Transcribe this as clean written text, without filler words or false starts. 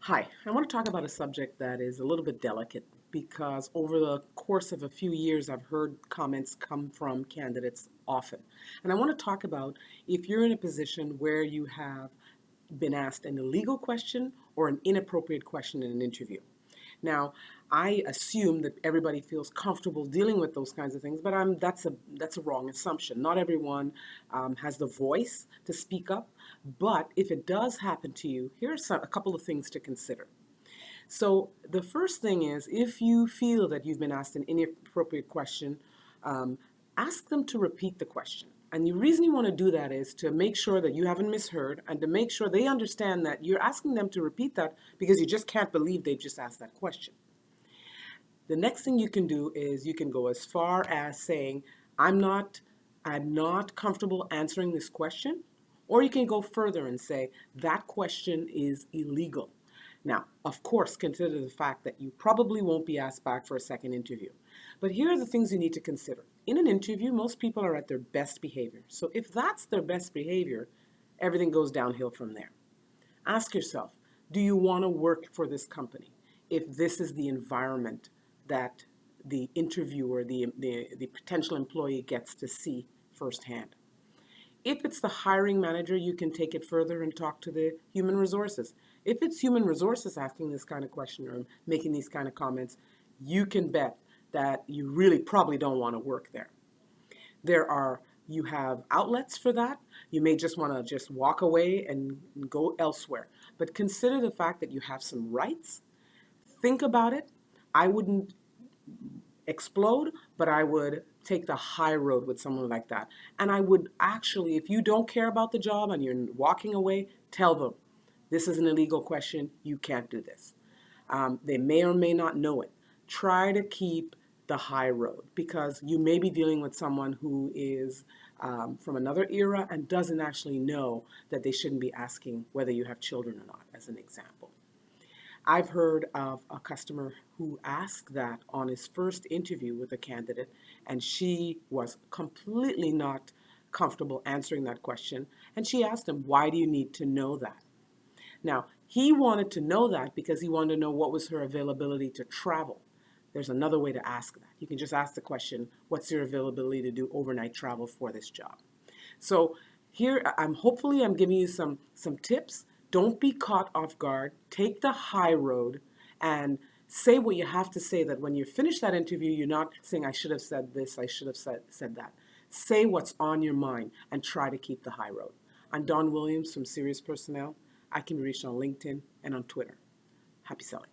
Hi, I want to talk about a subject that is a little bit delicate because over the course of a few years, I've heard comments come from candidates often. And I want to talk about if you're in a position where you have been asked an illegal question or an inappropriate question in an interview. Now, I assume that everybody feels comfortable dealing with those kinds of things, but that's a wrong assumption. Not everyone has the voice to speak up, but if it does happen to you, a couple of things to consider. So the first thing is, if you feel that you've been asked an inappropriate question, um, ask them to repeat the question. And the reason you want to do that is to make sure that you haven't misheard and to make sure they understand that you're asking them to repeat that because you just can't believe they've just asked that question. The next thing you can do is you can go as far as saying, I'm not I'm not comfortable answering this question, or you can go further and say that question is illegal. Now, of course, consider the fact that you probably won't be asked back for a second interview. But here are the things you need to consider. In an interview, most people are at their best behavior. So if that's their best behavior, everything goes downhill from there. Ask yourself, do you want to work for this company if this is the environment that the interviewer, the potential employee gets to see firsthand? If it's the hiring manager, you can take it further and talk to the human resources. If it's human resources asking this kind of question or making these kind of comments, you can bet that you really probably don't want to work there. You have outlets for that. You may just want to just walk away and go elsewhere. But consider the fact that you have some rights. Think about it. I wouldn't explode, but I would take the high road with someone like that. And I would actually, if you don't care about the job and you're walking away, tell them, this is an illegal question. You can't do this. They may or may not know it. Try to keep the high road because you may be dealing with someone who is from another era and doesn't actually know that they shouldn't be asking whether you have children or not, as an example. I've heard of a customer who asked that on his first interview with a candidate, and she was completely not comfortable answering that question. And she asked him, why do you need to know that? Now, he wanted to know that because he wanted to know what was her availability to travel. There's another way to ask that. You can just ask the question, what's your availability to do overnight travel for this job? So here, I'm giving you some tips. Don't be caught off guard. Take the high road and say what you have to say, that when you finish that interview, you're not saying, I should have said this, I should have said that. Say what's on your mind and try to keep the high road. I'm Don Williams from Serious Personnel. I can be reached on LinkedIn and on Twitter. Happy selling.